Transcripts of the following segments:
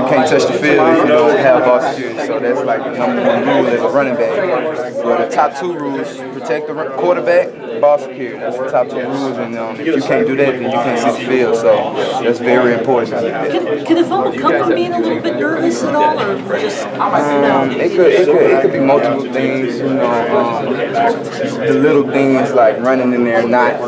can't touch the field if you don't have ball security. So that's like the #1 rule as a running back. Well, the top 2 rules: protect the quarterback, ball security. That's the top 2 rules, and if you can't do that, then you can't see the field. So that's very important. Can the fumble come from being a little bit nervous at all, or just? It could be multiple things. You know, the little things like running in there, not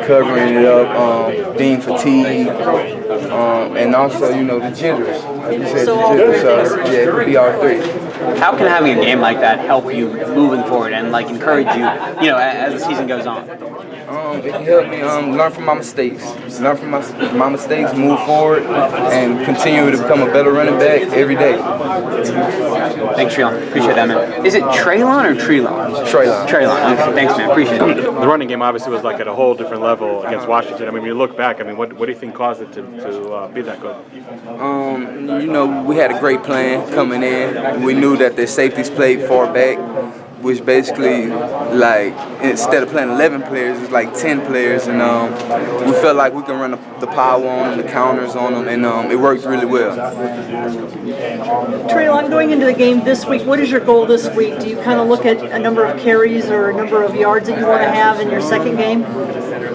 covering it up, being fatigued, and also the jitters. Like you said, the jitters. So yeah, it could be all 3. How can having a game like that help you moving forward and like encourage you, as the season goes on? It can help me learn from my mistakes. Learn from my mistakes, move forward, and continue to become a better running back every day. Thanks, Trelon. Appreciate that, man. Is it Trelon or Trelon? Trelon. Trelon. Okay. Thanks, man. Appreciate it. The running game obviously was like at a whole different level against Washington. I mean, when you look back, I mean, what do you think caused it to be that good? We had a great plan coming in. We knew that their safeties played far back, which basically, like, instead of playing 11 players, it's like 10 players, and we felt like we can run the power on them, the counters on them, and it worked really well. Trelon, going into the game this week, what is your goal this week? Do you kind of look at a number of carries or a number of yards that you want to have in your second game?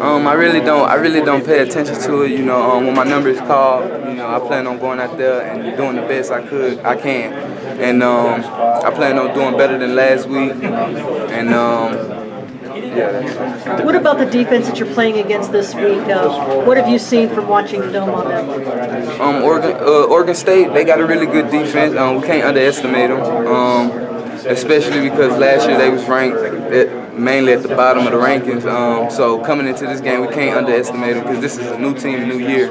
I really don't pay attention to it. When my number is called, I plan on going out there and doing the best I can, and I plan on doing better than last week. And yeah. What about the defense that you're playing against this week? What have you seen from watching film on them? Oregon State, they got a really good defense. We can't underestimate them. Especially because last year they was ranked mainly at the bottom of the rankings. So coming into this game, we can't underestimate them because this is a new team, a new year.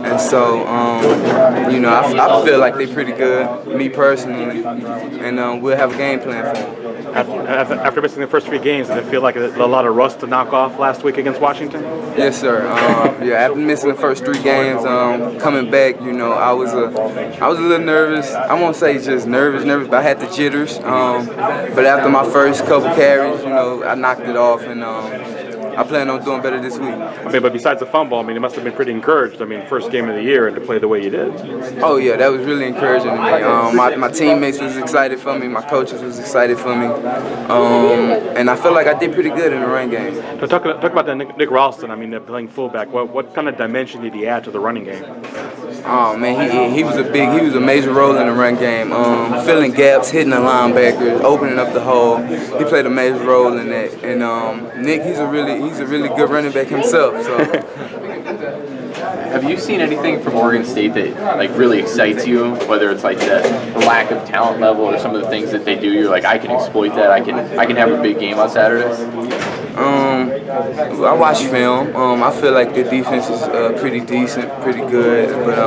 And so, I feel like they're pretty good, me personally, and we'll have a game plan for them. After missing the first 3 games, did it feel like a lot of rust to knock off last week against Washington? Yes, sir. After missing the first 3 games, coming back, I was a little nervous. I won't say just nervous, but I had the jitters. But after my first couple carries, I knocked it off, and I plan on doing better this week. I mean, but besides the fumble, I mean, it must have been pretty encouraged. I mean, first game of the year and to play the way you did. Oh yeah, that was really encouraging to me. My teammates was excited for me. My coaches was excited for me, and I feel like I did pretty good in the run game. So talk about the Nick Ralston. I mean, they're playing fullback. What kind of dimension did he add to the running game? Oh man, he was a major role in the run game, filling gaps, hitting the linebackers, opening up the hole. He played a major role in that. And Nick, he's a really good running back himself. So. Have you seen anything from Oregon State that like really excites you? Whether it's like the lack of talent level or some of the things that they do, you're like, I can exploit that. I can have a big game on Saturdays. I watch film. I feel like the defense is pretty decent, pretty good. But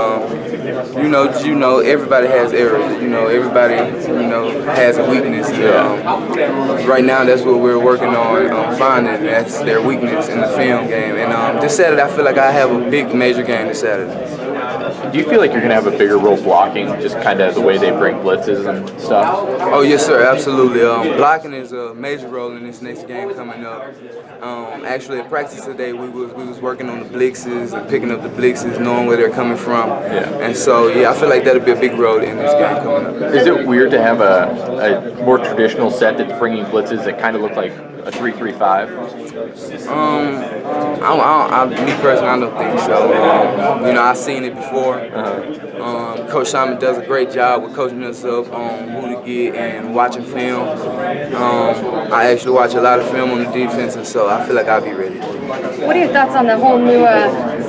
everybody has errors. Everybody has a weakness. And, right now, that's what we're working on finding. That's their weakness in the film game. And this Saturday, I feel like I have a big major game this Saturday. Do you feel like you're going to have a bigger role blocking, just kind of the way they bring blitzes and stuff? Oh, yes, sir, absolutely. Blocking is a major role in this next game coming up. Actually, at practice today, we was working on the blitzes and picking up the blitzes, knowing where they're coming from. Yeah. And so, yeah, I feel like that'll be a big role in this game coming up. Is it weird to have a more traditional set that's bringing blitzes that kind of look like a 3-3-5? Me personally, I don't think so. I've seen it before. Coach Simon does a great job with coaching us up on who to get and watching film. I actually watch a lot of film on the defense, and so I feel like I'll be ready. What are your thoughts on the whole new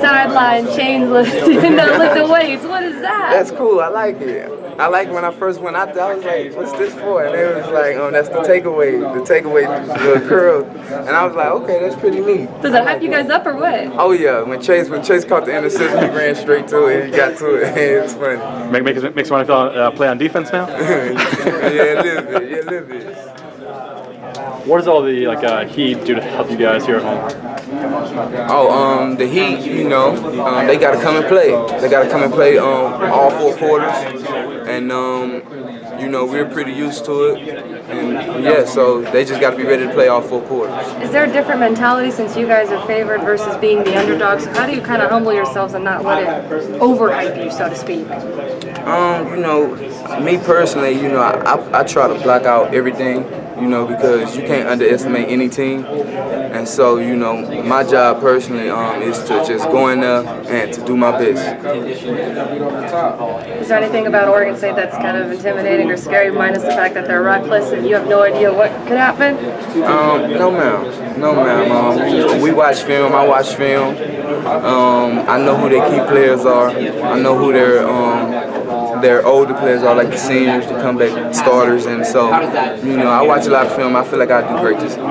sideline chains lifting, lift the weights? What is that? That's cool. I like it. I like when I first went out there, I was like, what's this for? And they was like, that's the takeaway curl. And I was like, okay, that's pretty neat. Does it hype you guys up or what? Oh yeah, when Chase caught the interception, he ran straight to it and he got to it. It was funny. Makes you want to play on defense now? Yeah, a little bit. What does all the heat do to help you guys here at home? Oh, the Heat, you know, they got to come and play. They got to come and play all 4 quarters, and you know, we're pretty used to it, and yeah, so they just got to be ready to play all 4 quarters. Is there a different mentality since you guys are favored versus being the underdogs? So how do you kind of humble yourselves and not let it overhype you, so to speak? You know, me personally, you know, I try to block out everything, you know, because you can't underestimate any team. And so, you know, my job personally is to just go in there and to do my best. Is there anything about Oregon State that's kind of intimidating or scary, minus the fact that they're reckless and you have no idea what could happen? No, ma'am. No, ma'am. We watch film. I watch film. I know who their key players are. I know who their older players are, like the seniors, the comeback starters, and so, you know, I watch a lot of film. I feel like I do great this year.